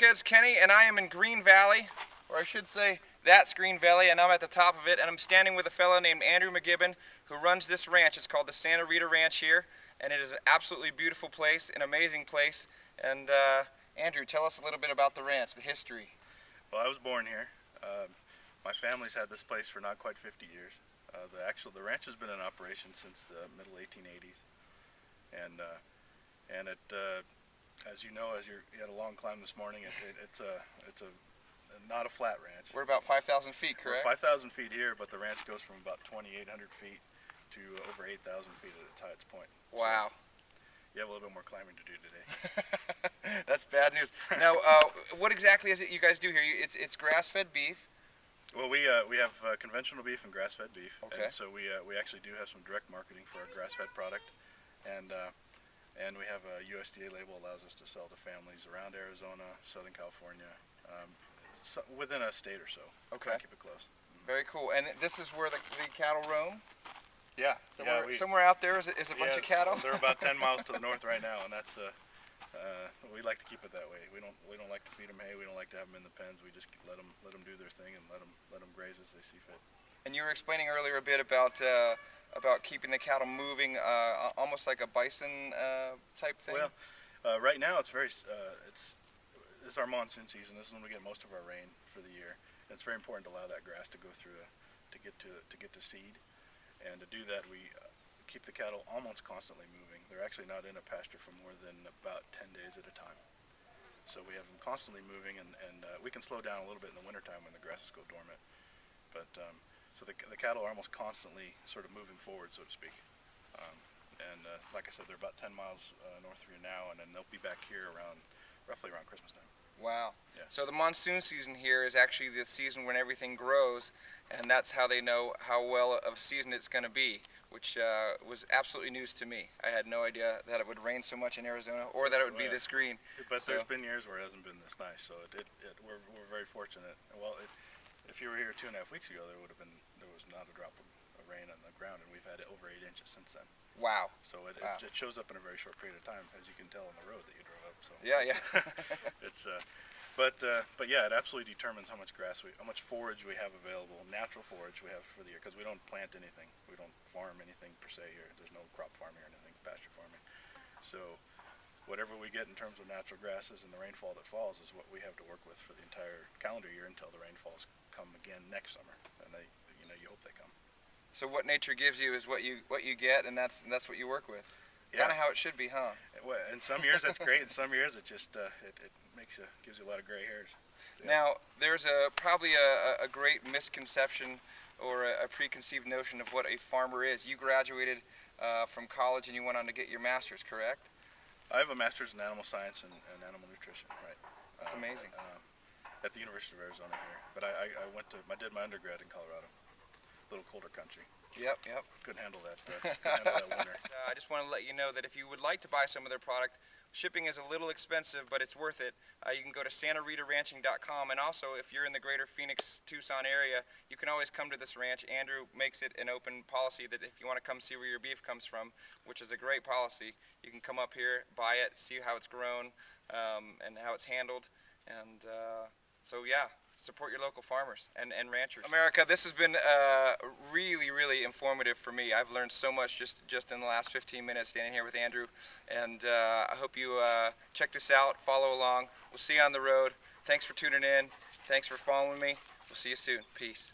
America, it's Kenny, and I am in Green Valley, or I should say, that's Green Valley, and I'm at the top of it, and I'm standing with a fellow named Andrew McGibbon, who runs this ranch. It's called the Santa Rita Ranch here, and it is an absolutely beautiful place, an amazing place. And Andrew, tell us a little bit about the ranch, the history. Well, I was born here. My family's had this place for not quite 50 years. The ranch has been in operation since the middle 1880s, and it, as you know, you had a long climb this morning. It's not a flat ranch. We're about 5,000 feet, correct? We're 5,000 feet here, but the ranch goes from about 2,800 feet to over 8,000 feet at its highest point. Wow. So you have a little bit more climbing to do today. That's bad news. Now, what exactly is it you guys do here? It's grass-fed beef. Well, we have conventional beef and grass-fed beef, okay. And so we actually do have some direct marketing for our grass-fed product, and we have a USDA label allows us to sell to families around Arizona, Southern California, within a state or so. Okay. Keep it close. Very cool. And this is where the cattle roam? Yeah. Somewhere out there is a bunch of cattle? They're about 10 miles to the north right now, and that's we like to keep it that way. We don't like to feed them hay. We don't like to have them in the pens. We just let them do their thing and let them graze as they see fit. And you were explaining earlier a bit about keeping the cattle moving, almost like a bison type thing. Well, right now it's it's our monsoon season. This is when we get most of our rain for the year. And it's very important to allow that grass to go through to get to seed, and to do that we keep the cattle almost constantly moving. They're actually not in a pasture for more than about 10 days at a time. So we have them constantly moving, and we can slow down a little bit in the wintertime when the grasses go dormant. But so the cattle are almost constantly sort of moving forward, so to speak. Like I said, they're about 10 miles north of here now, and then they'll be back here roughly around Christmas time. Wow. Yeah. So the monsoon season here is actually the season when everything grows, and that's how they know how well of a season it's going to be, which was absolutely news to me. I had no idea that it would rain so much in Arizona, or that it would be this green. But there's been years where it hasn't been this nice, so we're very fortunate. Well, if you were here 2.5 weeks ago, there was not a drop of rain on the ground, and we've had over 8 inches since then. Wow. So it shows up in a very short period of time, as you can tell on the road that you drove up. So yeah. But yeah, it absolutely determines how much how much forage we have available, natural forage we have for the year, because we don't plant anything, we don't farm anything per se here. There's no crop farming or anything, pasture farming. So whatever we get in terms of natural grasses and the rainfall that falls is what we have to work with for the entire calendar year until the rainfalls come again next summer, and you hope they come. So what nature gives you is what you get, and that's what you work with. Yeah. Kind of how it should be, huh? Well, in some years that's great. In some years it just gives you a lot of gray hairs. Yeah. Now there's probably a great misconception or a preconceived notion of what a farmer is. You graduated from college and you went on to get your master's, correct? I have a master's in animal science and animal nutrition. Right. That's amazing. At the University of Arizona here, but I did my undergrad in Colorado. A little colder country. Yep. Couldn't handle that winter. I just want to let you know that if you would like to buy some of their product, shipping is a little expensive, but it's worth it. You can go to santaritaranching.com, and also if you're in the greater Phoenix, Tucson area, you can always come to this ranch. Andrew makes it an open policy that if you want to come see where your beef comes from, which is a great policy, you can come up here, buy it, see how it's grown, and how it's handled, and so yeah. Support your local farmers and ranchers. America, this has been really, really informative for me. I've learned so much just in the last 15 minutes standing here with Andrew, and I hope you check this out, follow along. We'll see you on the road. Thanks for tuning in. Thanks for following me. We'll see you soon. Peace.